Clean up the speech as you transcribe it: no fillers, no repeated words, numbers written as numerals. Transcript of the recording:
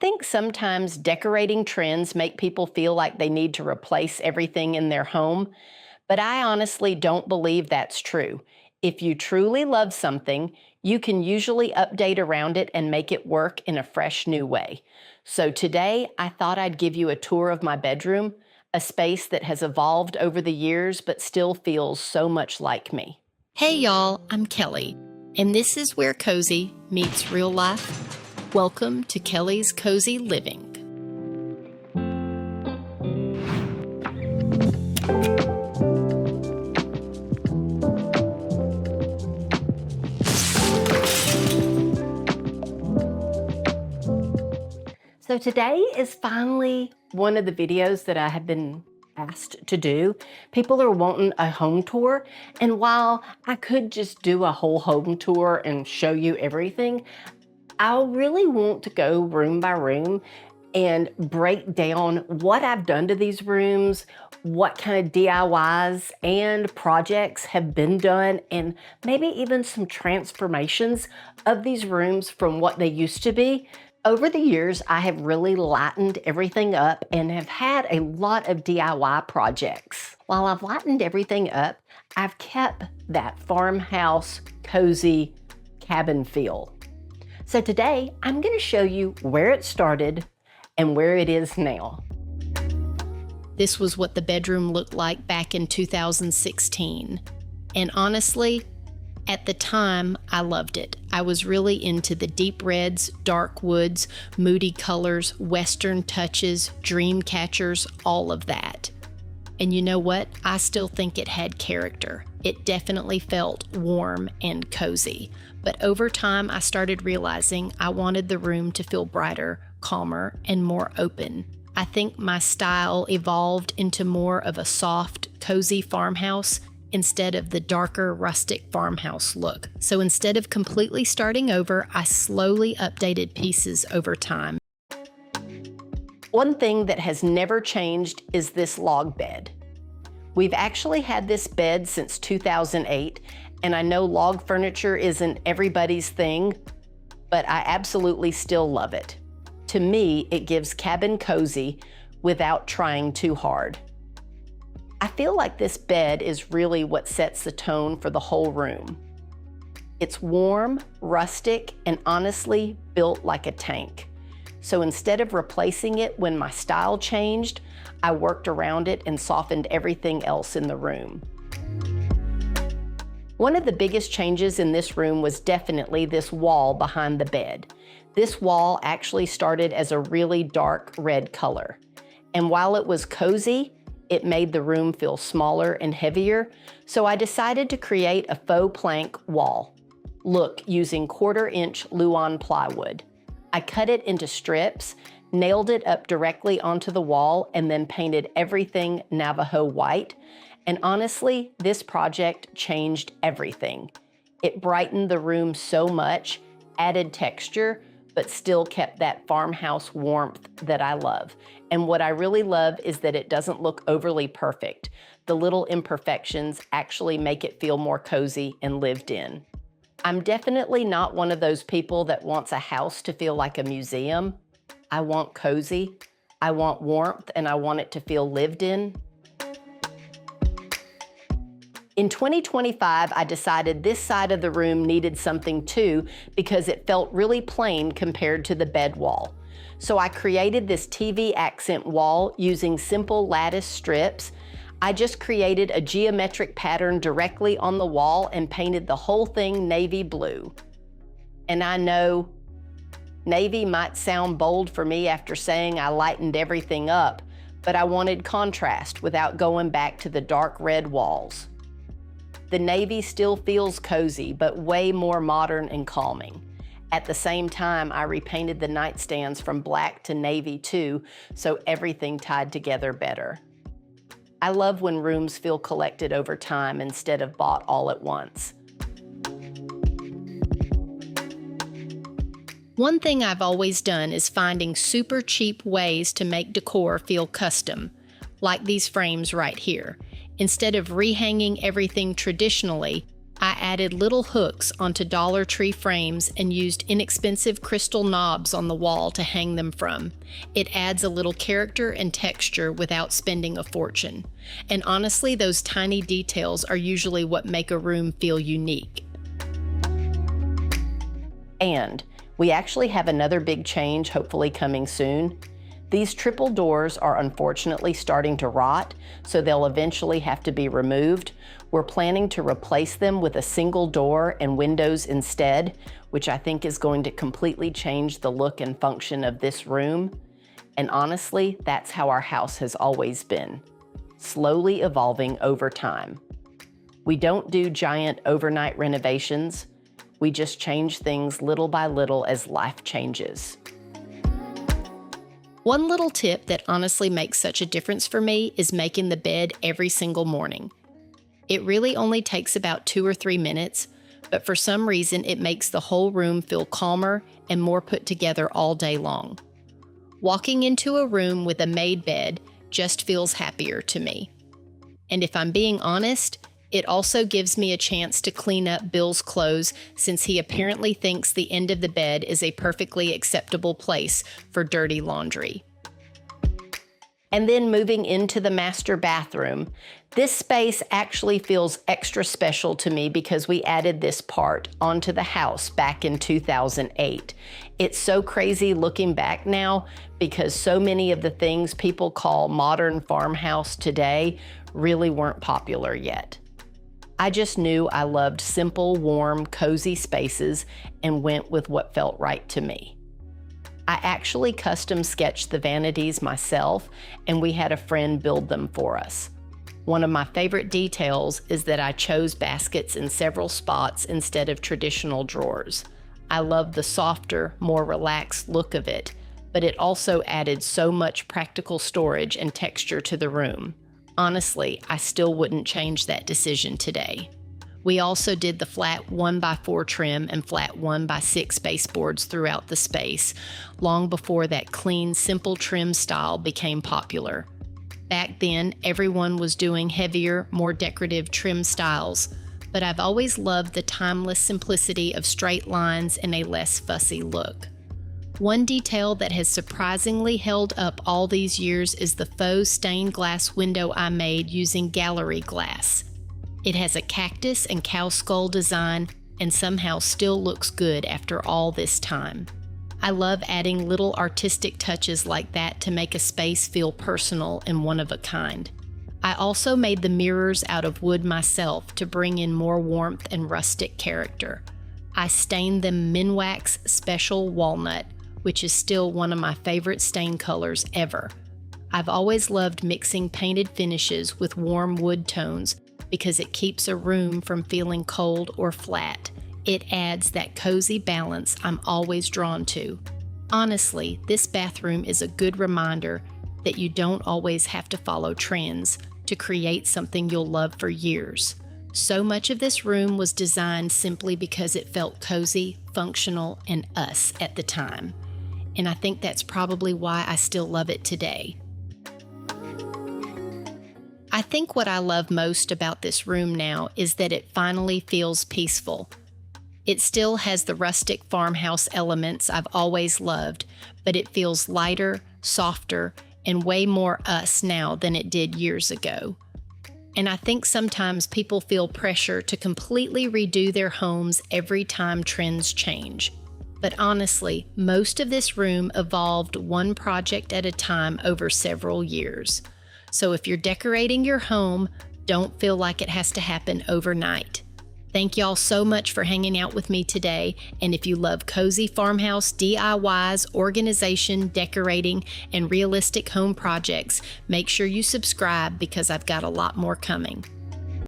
think sometimes decorating trends make people feel like they need to replace everything in their home, but I honestly don't believe that's true. If you truly love something, you can usually update around it and make it work in a fresh new way. So today, I thought I'd give you a tour of my bedroom, a space that has evolved over the years but still feels so much like me. Hey y'all, I'm Kelly, and this is where cozy meets real life. Welcome to Kelly's Cozy Living. So today is finally one of the videos that I have been asked to do. People are wanting a home tour, and while I could just do a whole home tour and show you everything, I really want to go room by room and break down what I've done to these rooms, what kind of DIYs and projects have been done, and maybe even some transformations of these rooms from what they used to be. Over the years, I have really lightened everything up and have had a lot of DIY projects. While I've lightened everything up, I've kept that farmhouse, cozy cabin feel. So today, I'm going to show you where it started and where it is now. This was what the bedroom looked like back in 2016. And honestly, at the time, I loved it. I was really into the deep reds, dark woods, moody colors, Western touches, dream catchers, all of that. And you know what? I still think it had character. It definitely felt warm and cozy. But over time, I started realizing I wanted the room to feel brighter, calmer, and more open. I think my style evolved into more of a soft, cozy farmhouse instead of the darker, rustic farmhouse look. So instead of completely starting over, I slowly updated pieces over time. One thing that has never changed is this log bed. We've actually had this bed since 2008, and I know log furniture isn't everybody's thing, but I absolutely still love it. To me, it gives cabin cozy without trying too hard. I feel like this bed is really what sets the tone for the whole room. It's warm, rustic, and honestly built like a tank. So instead of replacing it when my style changed, I worked around it and softened everything else in the room. One of the biggest changes in this room was definitely this wall behind the bed. This wall actually started as a really dark red color. And while it was cozy, it made the room feel smaller and heavier, so I decided to create a faux plank wall look using 1/4-inch Luan plywood. I cut it into strips, nailed it up directly onto the wall, and then painted everything Navajo white. And honestly, this project changed everything. It brightened the room so much, added texture, but still kept that farmhouse warmth that I love. And what I really love is that it doesn't look overly perfect. The little imperfections actually make it feel more cozy and lived in. I'm definitely not one of those people that wants a house to feel like a museum. I want cozy, I want warmth, and I want it to feel lived in. In 2025, I decided this side of the room needed something too because it felt really plain compared to the bed wall. So I created this TV accent wall using simple lattice strips. I just created a geometric pattern directly on the wall and painted the whole thing navy blue. And I know navy might sound bold for me after saying I lightened everything up, but I wanted contrast without going back to the dark red walls. The navy still feels cozy, but way more modern and calming. At the same time, I repainted the nightstands from black to navy too, so everything tied together better. I love when rooms feel collected over time instead of bought all at once. One thing I've always done is finding super cheap ways to make decor feel custom, like these frames right here. Instead of rehanging everything traditionally, I added little hooks onto Dollar Tree frames and used inexpensive crystal knobs on the wall to hang them from. It adds a little character and texture without spending a fortune. And honestly, those tiny details are usually what make a room feel unique. And we actually have another big change hopefully coming soon. These triple doors are unfortunately starting to rot, so they'll eventually have to be removed. We're planning to replace them with a single door and windows instead, which I think is going to completely change the look and function of this room. And honestly, that's how our house has always been, slowly evolving over time. We don't do giant overnight renovations. We just change things little by little as life changes. One little tip that honestly makes such a difference for me is making the bed every single morning. It really only takes about 2 or 3 minutes, but for some reason it makes the whole room feel calmer and more put together all day long. Walking into a room with a made bed just feels happier to me. And if I'm being honest, it also gives me a chance to clean up Bill's clothes since he apparently thinks the end of the bed is a perfectly acceptable place for dirty laundry. And then moving into the master bathroom, this space actually feels extra special to me because we added this part onto the house back in 2008. It's so crazy looking back now because so many of the things people call modern farmhouse today really weren't popular yet. I just knew I loved simple, warm, cozy spaces and went with what felt right to me. I actually custom sketched the vanities myself, and we had a friend build them for us. One of my favorite details is that I chose baskets in several spots instead of traditional drawers. I love the softer, more relaxed look of it, but it also added so much practical storage and texture to the room. Honestly, I still wouldn't change that decision today. We also did the flat 1x4 trim and flat 1x6 baseboards throughout the space, long before that clean, simple trim style became popular. Back then, everyone was doing heavier, more decorative trim styles, but I've always loved the timeless simplicity of straight lines and a less fussy look. One detail that has surprisingly held up all these years is the faux stained glass window I made using gallery glass. It has a cactus and cow skull design and somehow still looks good after all this time. I love adding little artistic touches like that to make a space feel personal and one of a kind. I also made the mirrors out of wood myself to bring in more warmth and rustic character. I stained them Minwax Special Walnut, which is still one of my favorite stain colors ever. I've always loved mixing painted finishes with warm wood tones because it keeps a room from feeling cold or flat. It adds that cozy balance I'm always drawn to. Honestly, this bathroom is a good reminder that you don't always have to follow trends to create something you'll love for years. So much of this room was designed simply because it felt cozy, functional, and us at the time. And I think that's probably why I still love it today. I think what I love most about this room now is that it finally feels peaceful. It still has the rustic farmhouse elements I've always loved, but it feels lighter, softer, and way more us now than it did years ago. And I think sometimes people feel pressure to completely redo their homes every time trends change. But honestly, most of this room evolved one project at a time over several years. So if you're decorating your home, don't feel like it has to happen overnight. Thank y'all so much for hanging out with me today. And if you love cozy farmhouse DIYs, organization, decorating, and realistic home projects, make sure you subscribe because I've got a lot more coming.